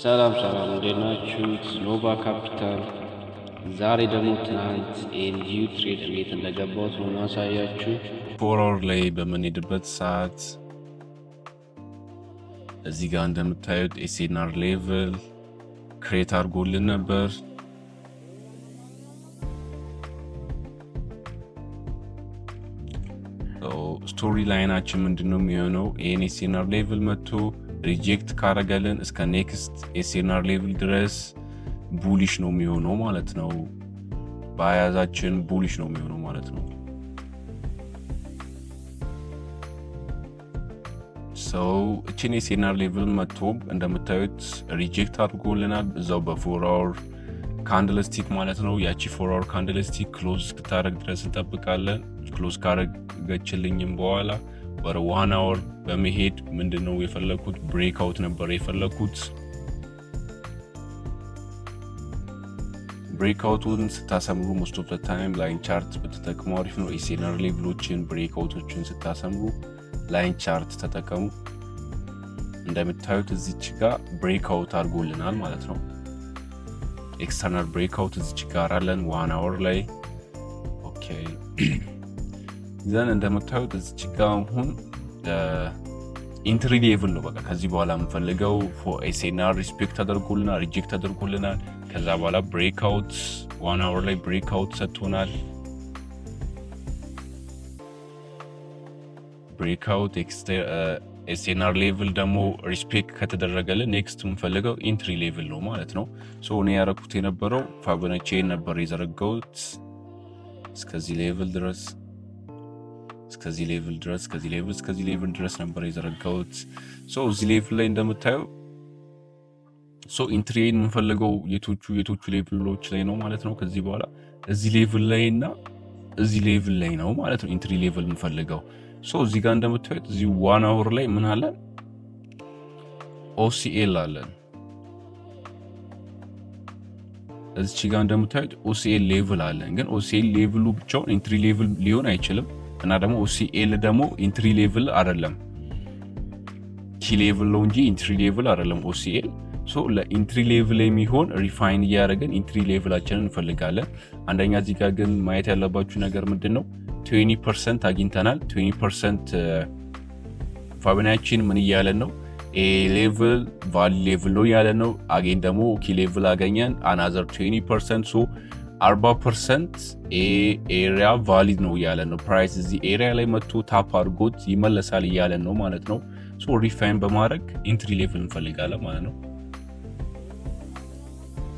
ሰላም እንዴት ናችሁ? ኖቫ ካፒታል ዛሬ ደግሞ ትናንት ኤንጂዩ ትሬድ እንዴት እንደገባሁት ነው ማሳያችሁ። 4 hour ላይ በምንሄድበት ሰዓት እዚህ ጋር እንደምታዩት ኤስኤንአር ሌቭል ክሬት አድርጎልን ነበር። ስቶሪ ላይናችን ምንድነው የሚሆነው? ይሄን ኤስኤንአር ሌቭል መጥቶ ሪጀክት ካረገልን እስከ ኔክስት ኤስኤንአር ሌቭል ድረስ ቡሊሽ ነው የሚሆነው ማለት ነው። በአያዛችን ቡሊሽ ነው የሚሆነው ማለት ነው። እቺን ኤስኤንአር ሌቭል መጥቶ እንደምታዩት ሪጀክት አድርጎልናል እዛው በ4 hour ካንድልስቲክ ማለት ነው። ያቺ 4 hour ካንድልስቲክ ክሎዝ እስክታረግ ድረስ እንጠብቃለን። ክሎዝ ካረገችልኝም በኋላ ወደ 1 hour በመሄድ ምንድነው የፈለኩት ብሬክ አውት ነበር የፈለኩት። ብሬክ አውቱን ስታሰምሩ ሞስት ኦፍ ዘ ታይም ላይን ቻርት በተጠቅሙ አሪፍ ነው። ኤስኤንአር ሌቭሎችን ብሬክ አውቶችን ስታሰምሩ ላይን ቻርት ተጠቀሙ። እንደምታዩት እዚች ጋር ብሬክ አውት አድርጎልናል ማለት ነው። ኤክስተርናል ብሬክ አውት እዚች ጋር አለን 1 hour ላይ። ኦኬ ዘን እንደምታዩት እዚች ጋር አሁን ኢንትሪ ሌቭል ነው በቃ ከዚህ በኋላ የምንፈልገው ኤስኤንአር ሪስፔክት ተደርጎልናል፣ ሪጀክት ተደርጎልናል። ከዛ በኋላ ብሬክ አውት 1 hour ላይ ብሬክ አውት ሰጥቶናል። ብሬክ አውት ኤስኤንአር ሌቭል ደግሞ ሪስፔክት ከተደረገልን ኔክስት የምንፈልገው ኢንትሪ ሌቭል ነው ማለት ነው። እኔ ያረኩት የነበረው ፋቦናቺን ነበር የዘረጋሁት እስከዚህ ሌቭል ድረስ እስከዚህ ሌቭል ድረስ ነበር የዘረጋሁት። እዚህ ሌቭል ላይ እንደምታዩ ኢንትሪን የምንፈልገው የቶቹ ሌቭሎች ላይ ነው ማለት ነው። ከዚህ በኋላ እዚህ ሌቭል ላይ እና እዚህ ሌቭል ላይ ነው ማለት ነው ኢንትሪ ሌቭል የምንፈልገው። እዚህ ጋር እንደምታዩት እዚህ 1 hour ላይ ምን አለን? ኦሲኤል አለን። እዚች ጋር እንደምታዩት ኦሲኤል ሌቭል አለን። ግን ኦሲኤል ሌቭሉ ብቻውን ኢንትሪ ሌቭል ሊሆን አይችልም እና ደግሞ ኦሲኤል ደግሞ ኢንትሪ ሌቭል አይደለም፣ ኪ ሌቭል ነው እንጂ ኢንትሪ ሌቭል አይደለም ኦሲኤል። ለኢንትሪ ሌቭል የሚሆን ሪፋይን እያደረገን ኢንትሪ ሌቭላችንን እንፈልጋለን። አንደኛ እዚህ ጋር ግን ማየት ያለባችሁ ነገር ምንድነው 20% አግኝተናል። 20% ፋቦናቺን ምን እያለን ነው? ኤ ሌቭል ቫሊ ሌቭል ነው ያለን ነው። አገኝ ደግሞ ኪ ሌቭል አገኘን አናዘር 20%። 40% ኤሪያ ቫሊድ ነው እያለን ነው። ፕራይስ እዚህ ኤሪያ ላይ መጥቶ ታፕ አድርጎት ይመለሳል እያለን ነው ማለት ነው። ሪፋይን በማድረግ ኢንትሪ ሌቭል እንፈልጋለን ማለት ነው።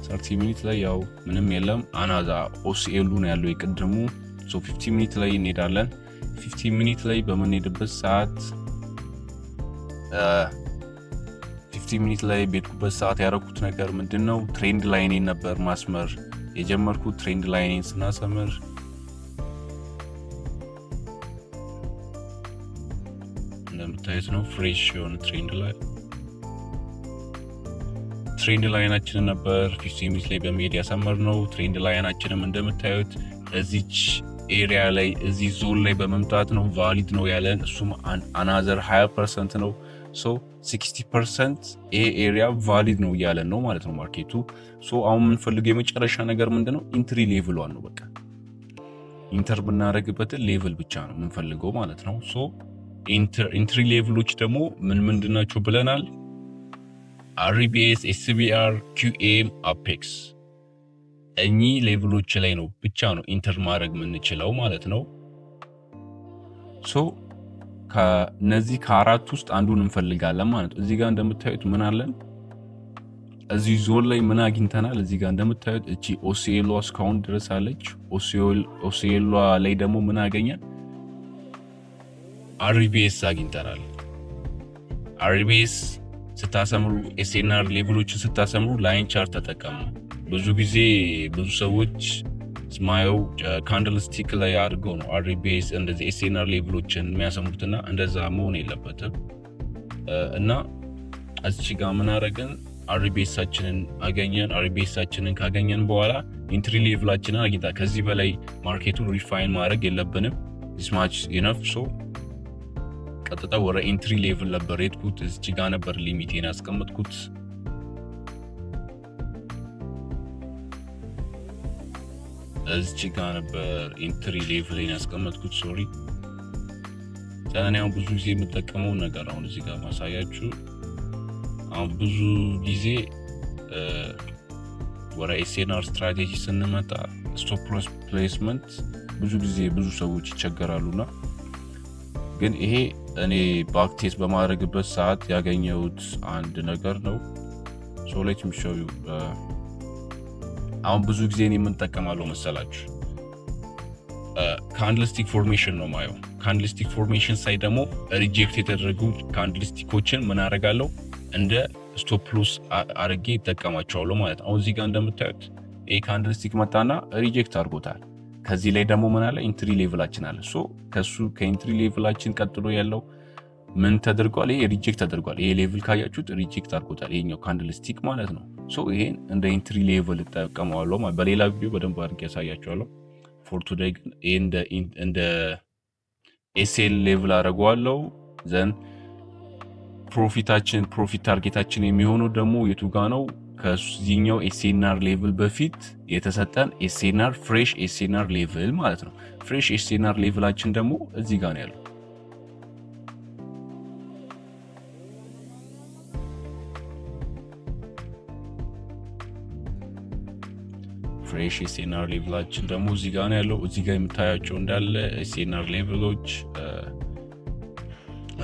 30 ሚኒት ላይ ያው ምንም የለም አናዛ ኦሲኤሉ ነው ያለው የቅድሙ። 50 ሚኒት ላይ እንሄዳለን። 50 ሚኒት ላይ በምንሄድበት ሰዓት 50 ሚኒት ላይ ቤትኩበት ሰዓት ያደረኩት ነገር ምንድነው? ትሬንድ ላይኔን ነበር ማስመር የጀመርኩት። ትሬንድ ላይኔን ስናሰምር እንደምታዩት ነው ፍሬሽ የሆነ ትሬንድ ላይናችንን ነበር 50 ሚኒት ላይ በመሄድ ያሰመርነው። ትሬንድ ላይናችንም እንደምታዩት እዚች ኤሪያ ላይ እዚህ ዞን ላይ በመምጣት ነው ቫሊድ ነው ያለን። እሱም አናዘር 20% ነው። 60% ኤሪያ ቫሊድ ነው እያለን ነው ማለት ነው ማርኬቱ። አሁን የምንፈልገው የመጨረሻ ነገር ምንድነው? ኢንትሪ ሌቭሏን ነው በቃ ኢንተር ብናደርግበትን ሌቭል ብቻ ነው የምንፈልገው ማለት ነው። ኢንትሪ ሌቭሎች ደግሞ ምንድናቸው ብለናል? አርቢኤስ፣ ኤስቢአር፣ ኪዩኤም፣ አፔክስ እኚህ ሌቭሎች ላይ ነው ብቻ ነው ኢንተር ማድረግ የምንችለው ማለት ነው። ከነዚህ ከአራት ውስጥ አንዱን እንፈልጋለን ማለት ነው። እዚህ ጋር እንደምታዩት ምን አለን? እዚህ ዞን ላይ ምን አግኝተናል? እዚህ ጋር እንደምታዩት እቺ ኦሲኤሏ እስካሁን ድረስ አለች። ኦሲኤሏ ላይ ደግሞ ምን አገኘን? አርቢኤስ አግኝተናል። አርቢኤስ ስታሰምሩ ኤስኤንአር ሌቭሎችን ስታሰምሩ ላይን ቻርት ተጠቀሙ። ብዙ ጊዜ ብዙ ሰዎች ስማየው ካንድልስቲክ ላይ አድርገው ነው አርቢኤስ እንደዚህ ኤስኤንአር ሌቭሎችን የሚያሰምሩትና እንደዛ መሆን የለበትም። እና እዚህ ጋር ምን አደረግን? አርቢኤሳችንን አገኘን። አርቢኤሳችንን ካገኘን በኋላ ኢንትሪ ሌቭላችንን አግኝታ ከዚህ በላይ ማርኬቱን ሪፋይን ማድረግ የለብንም። this much enough ቀጥታ ወደ ኢንትሪ ሌቭል ነበር የሄድኩት። እዚህ ጋር ነበር ሊሚቴን ያስቀመጥኩት። እዚች ጋር ነበር ኢንትሪ ሌቭል ያስቀመጥኩት። ሶሪ ታናው ብዙ ጊዜ የምጠቀመው ነገር አሁን እዚህ ጋር ማሳያችሁ። አሁን ብዙ ጊዜ ወደ ኤስኤንአር ስትራቴጂ ስንመጣ ስቶፕ ሎስ ፕሌስመንት ብዙ ጊዜ ብዙ ሰዎች ይቸገራሉና ግን ይሄ እኔ ባክቴስ በማድረግበት ሰዓት ያገኘሁት አንድ ነገር ነው። ሶ ሌት ሚ ሾው ዩ። አሁን ብዙ ጊዜ እኔ የምንጠቀማለው መሰላችሁ ካንድልስቲክ ፎርሜሽን ነው ማየው። ካንድልስቲክ ፎርሜሽን ሳይ ደግሞ ሪጀክት የተደረጉ ካንድልስቲኮችን ምን አደርጋለሁ እንደ ስቶፕ ሎስ አድርጌ ይጠቀማቸዋለሁ ማለት ነው። አሁን እዚህ ጋር እንደምታዩት ይሄ ካንድልስቲክ መጣና ሪጀክት አድርጎታል። ከዚህ ላይ ደግሞ ምን አለ ኢንትሪ ሌቭላችን አለ። ሶ ከኢንትሪ ሌቭላችን ቀጥሎ ያለው ምን ተደርጓል? ይሄ ሪጀክት ተደርጓል። ይሄ ሌቭል ካያችሁት ሪጀክት አድርጎታል ይሄኛው ካንድልስቲክ ማለት ነው። ሶ ይሄን እንደ ኢንትሪ ሌቭል እጠቀመዋለሁ ማለት በሌላ ቪዲዮ በደንብ አድርጌ ያሳያችኋለሁ። ፎር ቱዴይ ግን ይሄ እንደ ኤስኤል ሌቭል አደርገዋለሁ። ዘን ፕሮፊት ታርጌታችን የሚሆነው ደግሞ የቱ ጋር ነው? ከዚህኛው ኤስኤንአር ሌቭል በፊት የተሰጠን ኤስኤንአር ፍሬሽ ኤስኤንአር ሌቭል ማለት ነው። ፍሬሽ ኤስኤንአር ሌቭላችን ደግሞ እዚህ ጋር ነው ያለው። ፍሬሽ ኤስኤንአር ሌቭላችን ደግሞ እዚህ ጋር ነው ያለው። እዚህ ጋር የምታያቸው እንዳለ ኤስኤንአር ሌቭሎች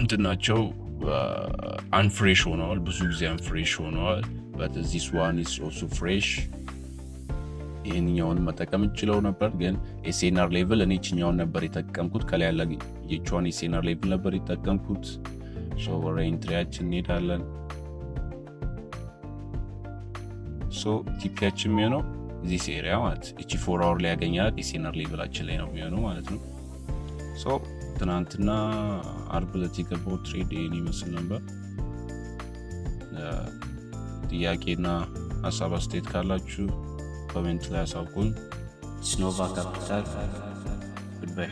እንትናቸው አንፍሬሽ ሆነዋል። ብዙ ጊዜ አንፍሬሽ ሆነዋል። but this one is also fresh። ይሄንኛውን መጠቀም እንችለው ነበር ግን ኤስኤንአር ሌቭል እኔ እቺኛውን ነበር የተጠቀምኩት። ከላይ ያለ የቿን ኤስኤንአር ሌቭል ነበር የተጠቀምኩት። ሶ ወደ ኢንትሪያችን እንሄዳለን። ሶ ቲፒያችን የሚሆነው this area ማለት እቺ 4 hour ላይ ያገኛል ኤስኤንአር ሌቭላችን ላይ ነው የሚሆነው ማለት ነው። ሶ ትናንትና አርብ ዕለት የገባው ትሬድ ይሄን ይመስል ነበር። ጥያቄና ሀሳብ አስተያየት ካላችሁ ኮሜንት ላይ አሳውቁኝ። ስኖቫ ካፒታል ጉድባይ